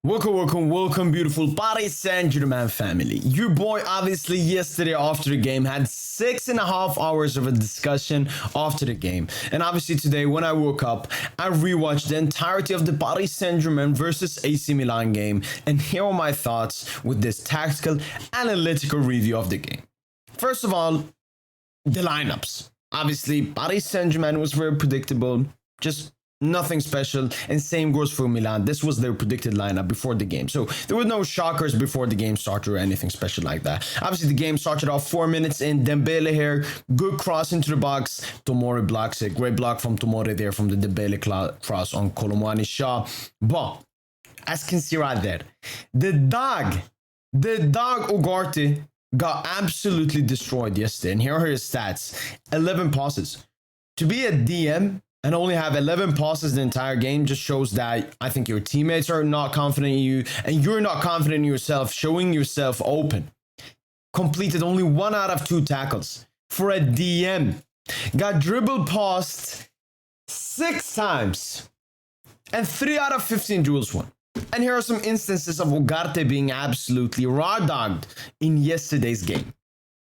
Welcome, beautiful Paris Saint Germain family. Your boy, obviously, yesterday after the game had 6.5 hours of a discussion after the game. And obviously, today, when I woke up, I rewatched the entirety of the Paris Saint Germain versus AC Milan game. And here are my thoughts with this tactical, analytical review of the game. First of all, the lineups. Obviously, Paris Saint Germain was very predictable, just nothing special, and same goes for Milan. This was their predicted lineup before the game, so there were no shockers before the game started or anything special like that. Obviously, the game started off 4 minutes in. Dembele here, good cross into the box. Tomori blocks it. Great block from Tomori there from the Dembele cross on Kolomwani Shah. But as you can see right there, the dog Ugarte got absolutely destroyed yesterday. And here are his stats: 11 passes. To be a DM and only have 11 passes the entire game just shows that I think your teammates are not confident in you and you're not confident in yourself, showing yourself open. Completed only 1 out of 2 tackles for a DM. Got dribbled past 6 times and 3 out of 15 duels won. And here are some instances of Ugarte being absolutely raw-dogged in yesterday's game.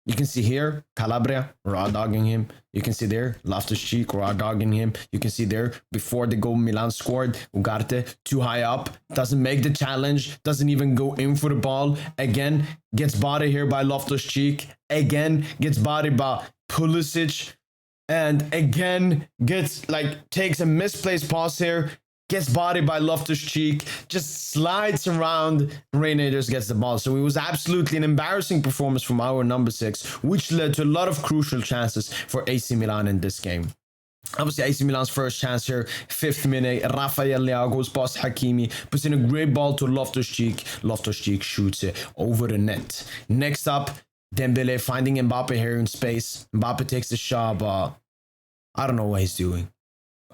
You can see here, Calabria raw-dogging him. You can see there, Loftus-Cheek raw-dogging him. You can see there, before the goal Milan scored, Ugarte too high up, doesn't make the challenge, doesn't even go in for the ball. Again, gets bodied here by Loftus-Cheek. Again, gets bodied by Pulisic. And again, takes a misplaced pass here. Gets bodied by Loftus-Cheek, just slides around, Reynaders gets the ball. So it was absolutely an embarrassing performance from our number 6, which led to a lot of crucial chances for AC Milan in this game. Obviously, AC Milan's first chance here, 5th minute, Rafael Leao goes past Hakimi, puts in a great ball to Loftus-Cheek. Loftus-Cheek shoots it over the net. Next up, Dembele finding Mbappe here in space. Mbappe takes the shot, but I don't know what he's doing.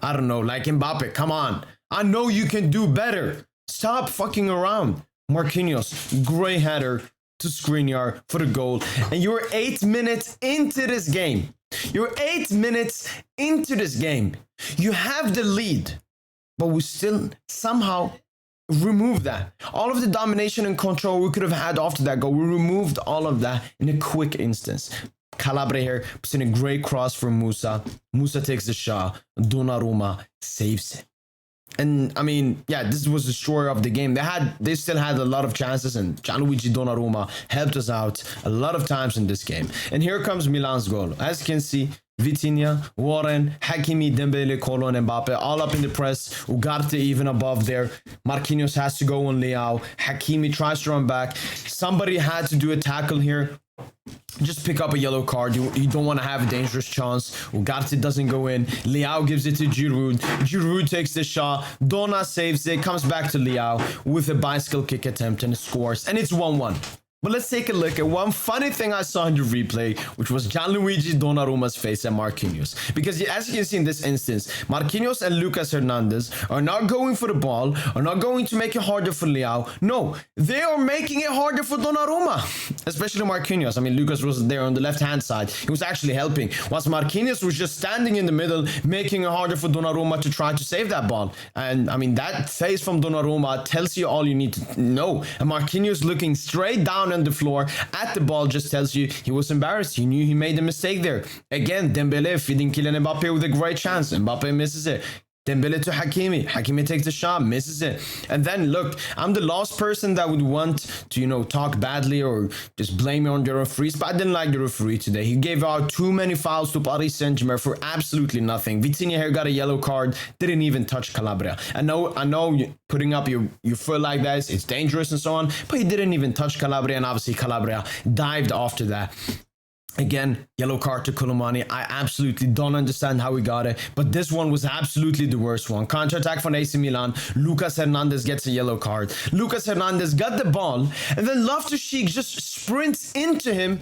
I don't know, like Mbappe, come on. I know you can do better. Stop fucking around. Marquinhos, great header to Skriniar for the goal. And you're 8 minutes into this game. You're 8 minutes into this game. You have the lead, but we still somehow remove that. All of the domination and control we could have had after that goal, we removed all of that in a quick instance. Calabria here puts in a great cross for Musa. Musa takes the shot. Donnarumma saves it. And I mean, yeah, this was the story of the game. They still had a lot of chances, and Gianluigi Donnarumma helped us out a lot of times in this game. And here comes Milan's goal. As you can see, Vitinha, Warren, Hakimi, Dembele, Kolo, and Mbappe all up in the press. Ugarte even above there. Marquinhos has to go on Leao. Hakimi tries to run back. Somebody had to do a tackle here. Just pick up a yellow card. You don't want to have a dangerous chance. Ugarte doesn't go in. Leao gives it to Giroud. Giroud takes the shot. Donna saves it. Comes back to Leao with a bicycle kick attempt and scores. And it's 1-1. But let's take a look at one funny thing I saw in the replay, which was Gianluigi Donnarumma's face at Marquinhos. Because as you can see in this instance, Marquinhos and Lucas Hernandez are not going for the ball, are not going to make it harder for Leao. No, they are making it harder for Donnarumma, especially Marquinhos. I mean, Lucas was there on the left-hand side. He was actually helping, whilst Marquinhos was just standing in the middle, making it harder for Donnarumma to try to save that ball. And I mean, that face from Donnarumma tells you all you need to know. And Marquinhos looking straight down on the floor at the ball just tells you he was embarrassed. He knew he made a mistake there. Again, Dembele feeding Kylian Mbappe with a great chance. Mbappe misses it. Dembele to Hakimi. Hakimi takes the shot, misses it. And then look, I'm the last person that would want to, talk badly or just blame it on the referees, but I didn't like the referee today. He gave out too many fouls to Paris Saint Germain for absolutely nothing. Vitinha here got a yellow card, didn't even touch Calabria. I know putting up your foot like that, it's dangerous and so on, but he didn't even touch Calabria, and obviously Calabria dived after that. Again, yellow card to Kolomwani. I absolutely don't understand how he got it, but this one was absolutely the worst one. Counter-attack from AC Milan. Lucas Hernandez gets a yellow card. Lucas Hernandez got the ball, and then Loftus-Cheek just sprints into him,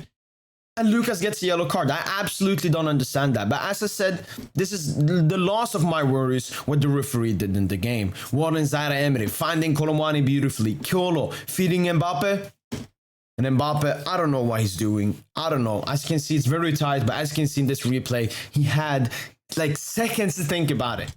and Lucas gets a yellow card. I absolutely don't understand that. But as I said, this is the loss of my worries, what the referee did in the game. Warren Zaire-Emery finding Kolomwani beautifully. Kolo feeding Mbappe. And Mbappe, I don't know what he's doing. I don't know. As you can see, it's very tight. But as you can see in this replay, he had like seconds to think about it.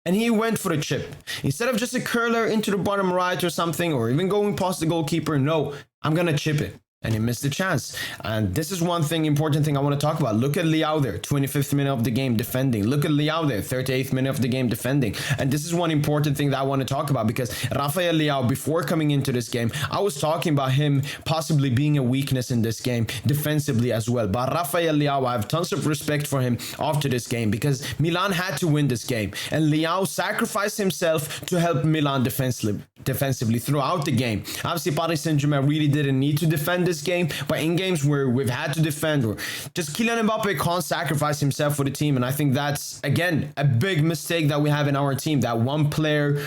and he went for the chip. Instead of just a curler into the bottom right or something, or even going past the goalkeeper, no, I'm going to chip it. And he missed the chance. And this is one thing, important thing I want to talk about. Look at Leao there, 25th minute of the game defending. Look at Leao there, 38th minute of the game defending. And this is one important thing that I want to talk about, because Rafael Leao, before coming into this game, I was talking about him possibly being a weakness in this game defensively as well. But Rafael Leao, I have tons of respect for him after this game, because Milan had to win this game. And Leao sacrificed himself to help Milan defensively throughout the game. Obviously, Paris Saint Germain really didn't need to defend this game, but in games where we've had to defend, or just Kylian Mbappe can't sacrifice himself for the team. And I think that's, again, a big mistake that we have in our team, that one player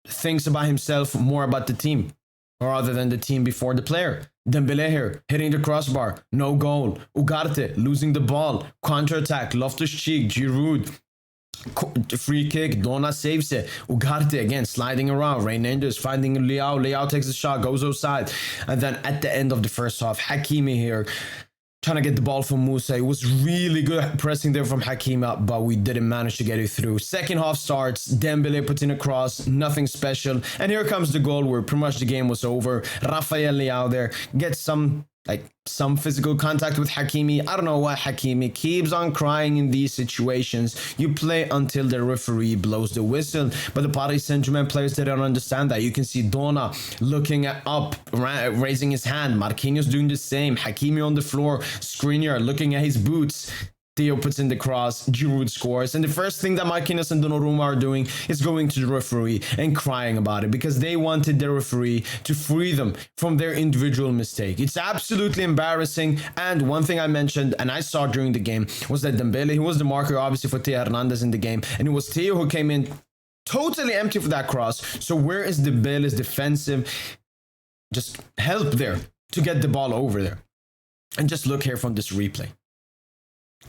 thinks about himself more about the team rather than the team before the player. Dembele here, hitting the crossbar, no goal. Ugarte losing the ball, counter-attack, Loftus-Cheek, Giroud, free kick, Dona saves it. Ugarte again sliding around. Reynolds finding Leao. Leao takes a shot, goes outside. And then at the end of the first half, Hakimi here trying to get the ball from Musa. It was really good pressing there from Hakimi, but we didn't manage to get it through. Second half starts, Dembele puts in a cross, nothing special. And here comes the goal where pretty much the game was over. Rafael Leao there gets some physical contact with Hakimi. I don't know why Hakimi keeps on crying in these situations. You play until the referee blows the whistle. But the Paris Saint Germain players, they don't understand that. You can see Dona looking up, raising his hand. Marquinhos doing the same. Hakimi on the floor. Skriniar looking at his boots. Theo puts in the cross, Giroud scores, and the first thing that Marquinhos and Donnarumma are doing is going to the referee and crying about it, because they wanted the referee to free them from their individual mistake. It's absolutely embarrassing. And one thing I mentioned, and I saw during the game, was that Dembele, he was the marker obviously for Theo Hernandez in the game, and it was Theo who came in totally empty for that cross. So where is Dembele's defensive just help there to get the ball over there? And just look here from this replay.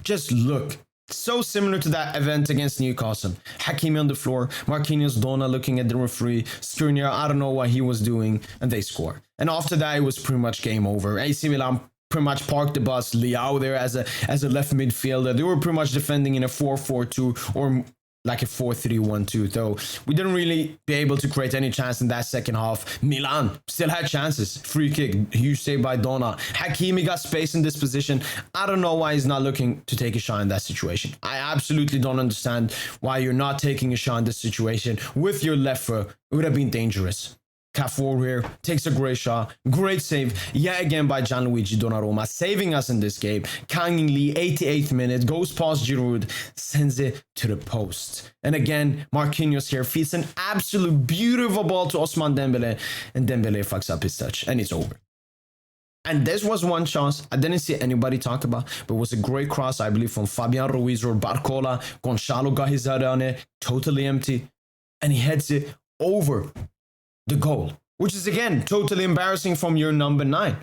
Just look. So similar to that event against Newcastle. Hakimi on the floor, Marquinhos, Dona looking at the referee, Skriniar, I don't know what he was doing, and they score. And after that, it was pretty much game over. AC Milan pretty much parked the bus. Leao there as a left midfielder. They were pretty much defending in a 4-4-2 or like a 4-3-1-2, though we didn't really be able to create any chance in that second half. Milan still had chances. Free kick, huge save by Dona. Hakimi got space in this position. I don't know why he's not looking to take a shot in that situation. I absolutely don't understand why you're not taking a shot in this situation with your left foot. It would have been dangerous. Cafour here takes a great shot, great save yet again by Gianluigi Donnarumma, saving us in this game. Kang Lee, 88th minute, goes past Giroud, sends it to the post. And again, Marquinhos here feeds an absolute beautiful ball to Ousmane Dembele, and Dembele fucks up his touch, and it's over. And this was one chance I didn't see anybody talk about, but it was a great cross, I believe, from Fabian Ruiz or Barcola. Gonçalo got his head on it, totally empty, and he heads it over the goal, which is again totally embarrassing from your number 9.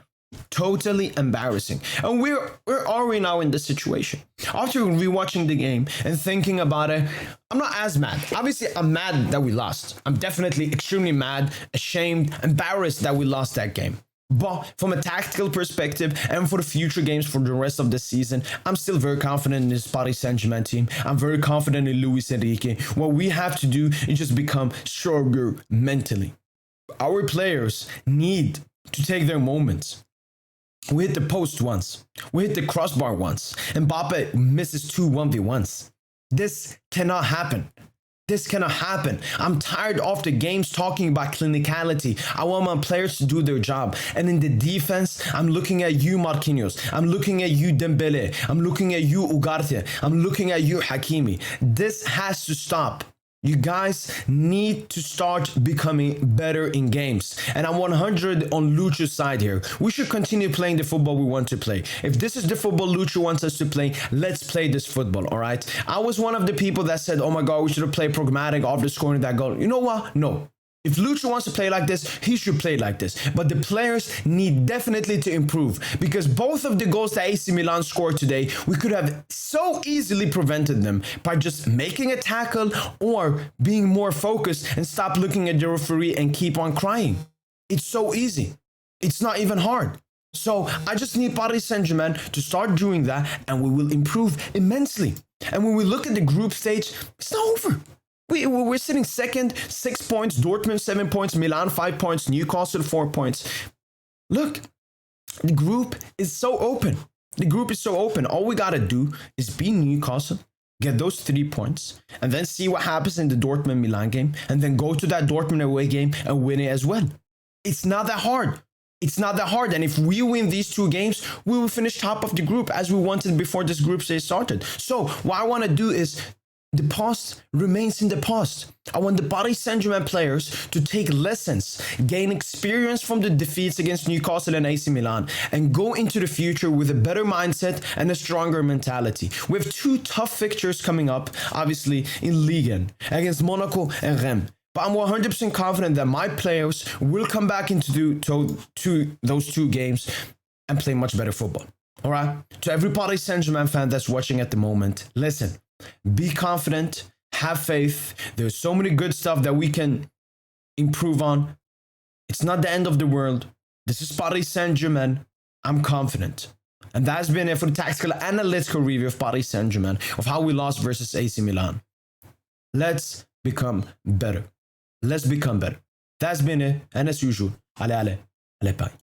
Totally embarrassing. And where are we now in this situation? After rewatching the game and thinking about it, I'm not as mad. Obviously, I'm mad that we lost. I'm definitely extremely mad, ashamed, embarrassed that we lost that game. But from a tactical perspective and for the future games for the rest of the season, I'm still very confident in this Paris Saint Germain team. I'm very confident in Luis Enrique. What we have to do is just become stronger mentally. Our players need to take their moments. We hit the post once. We hit the crossbar once. Mbappe misses 2 1v1s. This cannot happen. This cannot happen. I'm tired of the games talking about clinicality. I want my players to do their job. And in the defense, I'm looking at you, Marquinhos. I'm looking at you, Dembele. I'm looking at you, Ugarte. I'm looking at you, Hakimi. This has to stop. You guys need to start becoming better in games. And I'm 100 on Lucho's side here. We should continue playing the football we want to play. If this is the football Lucho wants us to play, let's play this football, all right? I was one of the people that said, oh my God, we should have played pragmatic after scoring that goal. You know what? No. If Lucho wants to play like this, he should play like this. But the players need definitely to improve, because both of the goals that AC Milan scored today, we could have so easily prevented them by just making a tackle or being more focused and stop looking at the referee and keep on crying. It's so easy. It's not even hard. So I just need Paris Saint Germain to start doing that, and we will improve immensely. And when we look at the group stage, it's not over. We're sitting second, 6 points, Dortmund 7 points, Milan 5 points, Newcastle 4 points. Look, the group is so open. The group is so open. All we got to do is beat Newcastle, get those 3 points, and then see what happens in the Dortmund-Milan game, and then go to that Dortmund away game and win it as well. It's not that hard. It's not that hard. And if we win these 2 games, we will finish top of the group as we wanted before this group stage started. So what I want to do is the past remains in the past. I want the Paris Saint Germain players to take lessons, gain experience from the defeats against Newcastle and AC Milan, and go into the future with a better mindset and a stronger mentality. We have 2 tough fixtures coming up, obviously, in Ligue 1 against Monaco and Rennes. But I'm 100% confident that my players will come back into those 2 games and play much better football. All right? To every Paris Saint Germain fan that's watching at the moment, listen. Be confident, have faith. There's so many good stuff that we can improve on. It's not the end of the world. This is Paris Saint Germain. I'm confident. And that's been it for the tactical analytical review of Paris Saint Germain, of how we lost versus AC Milan. Let's become better. Let's become better. That's been it. And as usual, allez, bye.